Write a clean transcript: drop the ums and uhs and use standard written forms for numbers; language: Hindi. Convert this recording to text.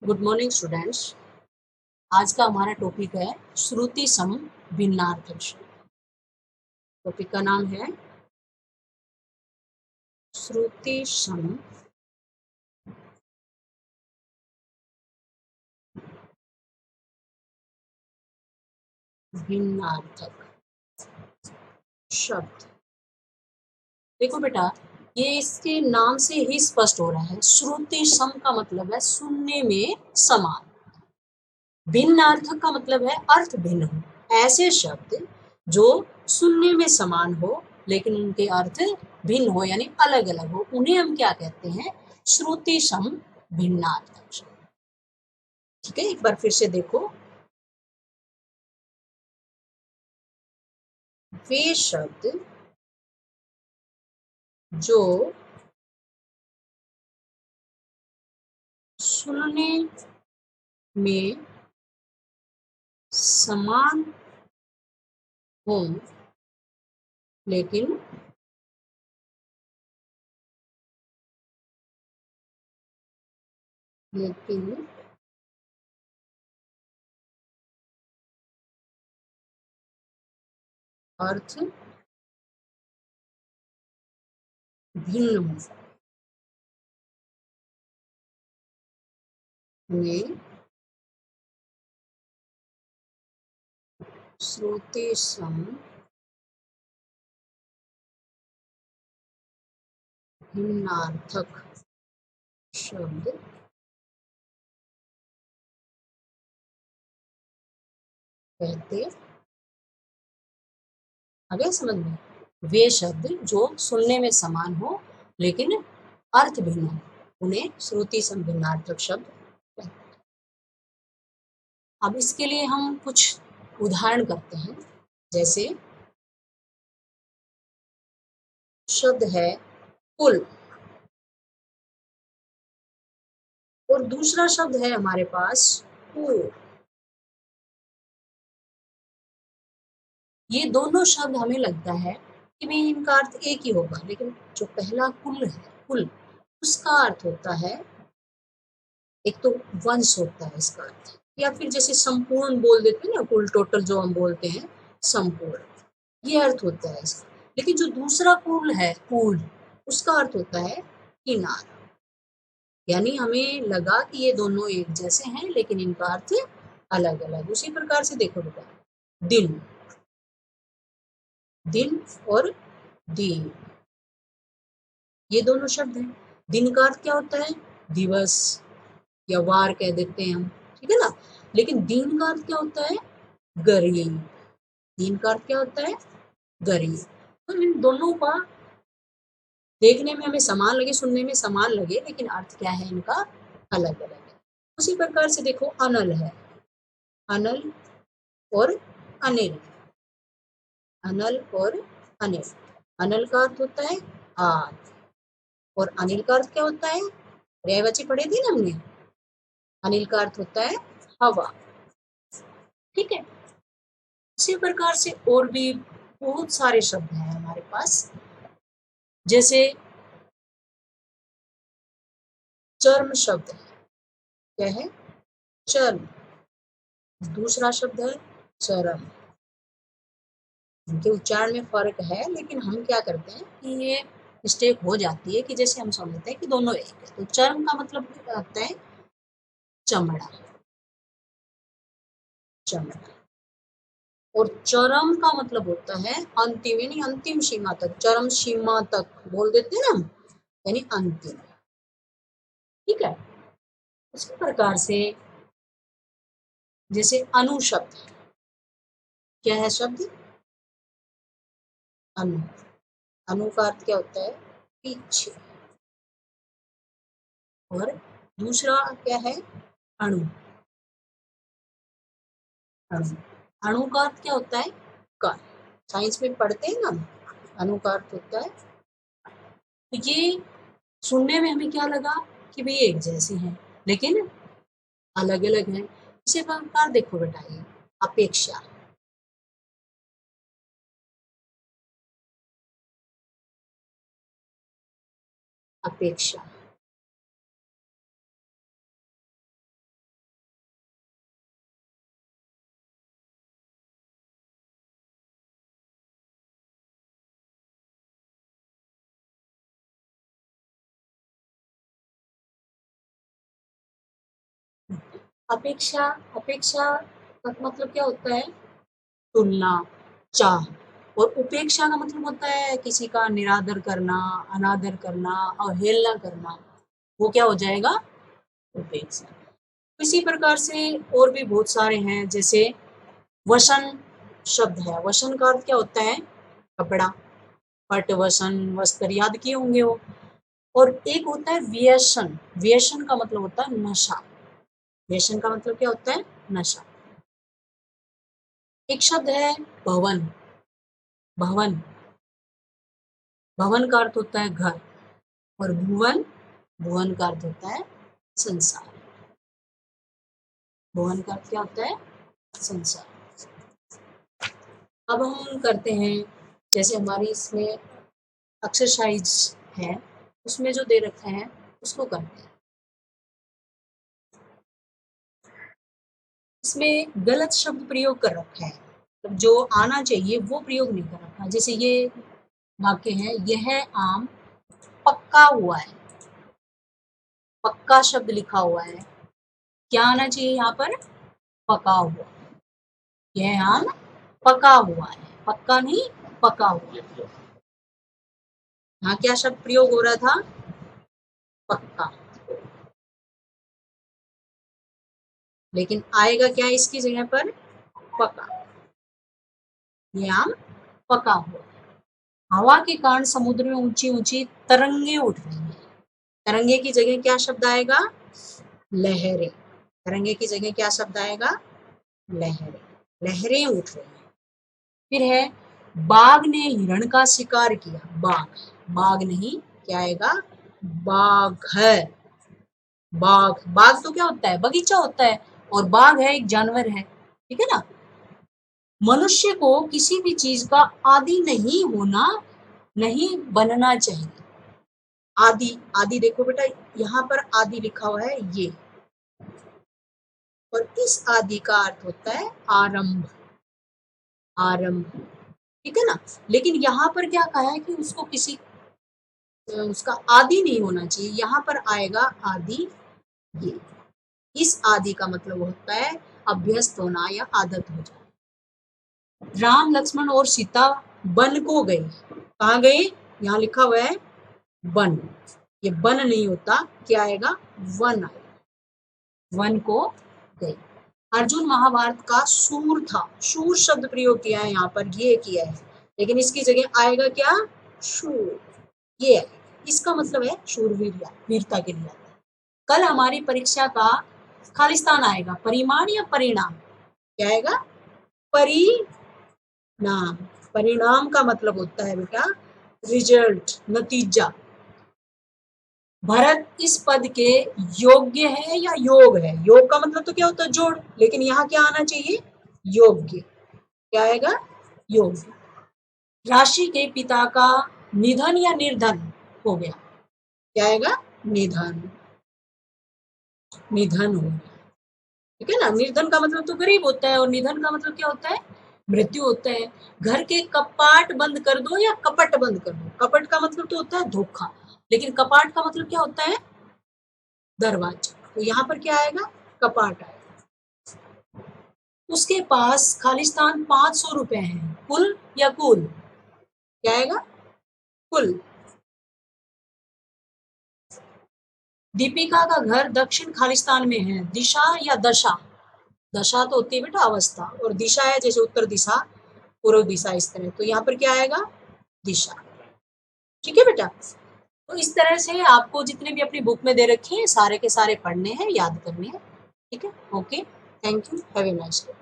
Good morning students. आज का हमारा टॉपिक है श्रुति सम भिन्नार्थक शब्द। टॉपिक का नाम है श्रुति सम भिन्नार्थक शब्द। देखो बेटा, ये इसके नाम से ही स्पष्ट हो रहा है। श्रुति सम का मतलब है सुनने में समान, भिन्नार्थक का मतलब है अर्थ भिन्न हो। ऐसे शब्द जो सुनने में समान हो लेकिन उनके अर्थ भिन्न हो, यानी अलग अलग हो, उन्हें हम क्या कहते हैं? श्रुति सम भिन्नार्थक शब्द। ठीक है, एक बार फिर से देखो। वे शब्द जो सुनने में समान हो लेकिन लेकिन अर्थ भिन्न हो, उन्हें श्रुति सम भिन्नार्थक शब्द कहते। आ गया समझ में? वे शब्द जो सुनने में समान हो लेकिन अर्थ भिन्न हो, उन्हें श्रुति सम भिन्नार्थक शब्द कहते हैं। अब इसके लिए हम कुछ उदाहरण करते हैं। जैसे शब्द है पुल और दूसरा शब्द है हमारे पास पुल। ये दोनों शब्द हमें लगता है कि भाई इनका अर्थ एक ही होगा, लेकिन जो पहला कुल है, कुल, उसका अर्थ होता है, एक तो वंश होता है इसका अर्थ, या फिर जैसे संपूर्ण बोल देते हैं ना, कुल टोटल जो हम बोलते हैं संपूर्ण, ये अर्थ होता है इसका। लेकिन जो दूसरा कुल है, कुल, उसका अर्थ होता है किनारा। यानी हमें लगा कि ये दोनों एक जैसे हैं लेकिन इनका अर्थ अलग अलग। उसी प्रकार से देखो बेटा, दिन, दिन और दिन, ये दोनों शब्द हैं। दिन का अर्थ क्या होता है? दिवस या वार कह देते हैं हम, ठीक है ना। लेकिन दिन का अर्थ क्या होता है? गरीब। दिन का अर्थ क्या होता है? गरीब। तो इन दोनों का देखने में हमें समान लगे, सुनने में समान लगे, लेकिन अर्थ क्या है इनका? अलग अलग है। उसी प्रकार से देखो अनल है, अनल और अनिल, अनल और अनिल। अनल का अर्थ होता है आग और अनिल का अर्थ क्या होता है? पर्यायवाची पढ़े थे ना हमने। अनिल का अर्थ होता है हवा। ठीक है, इसी प्रकार से और भी बहुत सारे शब्द हैं हमारे पास। जैसे चर्म शब्द है, क्या है? चर्म। दूसरा शब्द है चरम। इनके उच्चारण में फर्क है, लेकिन हम क्या करते हैं कि ये मिस्टेक हो जाती है कि जैसे हम समझते हैं कि दोनों एक है। तो चर्म का मतलब होता है चमड़ा, चमड़ा। और चरम का मतलब होता है अंतिम, यानी अंतिम सीमा तक, चरम सीमा तक बोल देते हैं ना हम, यानी अंतिम। ठीक है, उसी प्रकार से जैसे अनु शब्द, क्या है शब्द? अनु। अनु का अर्थ क्या होता है? पीछे। और दूसरा क्या है? अणु। अणु, अणु का अर्थ क्या होता है? कण। साइंस में पढ़ते हैं ना, अणु का अर्थ होता है। तो ये सुनने में हमें क्या लगा कि भाई एक जैसे हैं लेकिन अलग अलग हैं। इसी प्रकार देखो बेटा, ये अपेक्षा, अपेक्षा, अपेक्षा, अपेक्षा का मतलब क्या होता है? तुलना, चाह। और उपेक्षा का मतलब होता है किसी का निरादर करना, अनादर करना, अवहेलना करना। वो क्या हो जाएगा? उपेक्षा। इसी प्रकार से और भी बहुत सारे हैं, जैसे वसन शब्द है। वसन का अर्थ क्या होता है? कपड़ा। पट, वसन, वस्त्र, याद किए होंगे वो। और एक होता है व्यसन। व्यसन का मतलब होता है नशा। व्यसन का मतलब क्या होता है? नशा। एक शब्द है भवन। भवन, भवन का अर्थ होता है घर। और भुवन, भुवन का अर्थ होता है संसार। भुवन का अर्थ क्या होता है? संसार। अब हम करते हैं, जैसे हमारी इसमें एक्सरसाइज है, उसमें जो दे रखा है उसको करते हैं। इसमें गलत शब्द प्रयोग कर रखा है, तो जो आना चाहिए वो प्रयोग नहीं कर रखा। जैसे ये वाक्य है, यह आम पक्का हुआ है। पक्का शब्द लिखा हुआ है, क्या आना चाहिए यहाँ पर? पका हुआ। यह आम पका हुआ है, पक्का नहीं, पका हुआ। यहाँ क्या शब्द प्रयोग हो रहा था? पक्का। लेकिन आएगा क्या इसकी जगह पर? पका। यह आम पका हुआ। हवा के कारण समुद्र में ऊंची ऊंची तरंगे उठ रही हैं। तरंगे की जगह क्या शब्द आएगा? लहरें। तरंगे की जगह क्या शब्द आएगा? लहरें। लहरें उठ रही हैं। फिर है, बाघ ने हिरण का शिकार किया। बाघ, बाघ नहीं, क्या आएगा? बाघ है। बाघ, बाघ तो क्या होता है? बगीचा होता है। और बाघ है, एक जानवर है, ठीक है ना। मनुष्य को किसी भी चीज का आदी नहीं होना, नहीं बनना चाहिए। आदि, आदि देखो बेटा, यहाँ पर आदि लिखा हुआ है ये, और इस आदि का अर्थ होता है आरंभ। आरंभ, ठीक है ना। लेकिन यहाँ पर क्या कहा है कि उसको किसी उसका आदि नहीं होना चाहिए। यहाँ पर आएगा आदि ये। इस आदि का मतलब होता है अभ्यस्त होना या आदत हो जाना। राम, लक्ष्मण और सीता वन को गए। कहाँ गए? यहाँ लिखा हुआ है वन। ये वन नहीं होता, क्या आएगा? वन आएगा। वन को गए। अर्जुन महाभारत का सूर था। सूर शब्द प्रयोग किया है यहाँ पर, ये किया है, लेकिन इसकी जगह आएगा क्या? शूर। ये है, इसका मतलब है शूरवीर, वीरता के लिए। कल हमारी परीक्षा का खालिस्तान आएगा। परिमाण या परिणाम? क्या आएगा? परिणाम। परिणाम का मतलब होता है बेटा रिजल्ट, नतीजा। भरत इस पद के योग्य है या योग है? योग का मतलब तो क्या होता है? जोड़। लेकिन यहाँ क्या आना चाहिए? योग्य। क्या आएगा? योग्य। राशि के पिता का निधन या निर्धन हो गया। क्या आएगा? निधन। निधन हो गया, ठीक है ना। निर्धन का मतलब तो गरीब होता है, और निधन का मतलब क्या होता है? मृत्यु होता है। घर के कपाट बंद कर दो या कपट बंद कर दो। कपट का मतलब तो होता है धोखा, लेकिन कपाट का मतलब क्या होता है? दरवाजा। तो यहाँ पर क्या आएगा? कपाट आएगा। उसके पास खालिस्तान 500 रुपए है। कुल या कुल? क्या आएगा? कुल। दीपिका का घर दक्षिण खालिस्तान में है। दिशा या दशा? दशा तो होती है बेटा अवस्था, और दिशा है जैसे उत्तर दिशा, पूर्व दिशा, इस तरह। तो यहाँ पर क्या आएगा? दिशा। ठीक है बेटा। तो इस तरह से आपको जितने भी अपनी बुक में दे रखे हैं सारे के सारे पढ़ने हैं, याद करने हैं। ठीक है, okay, thank you, have a nice day.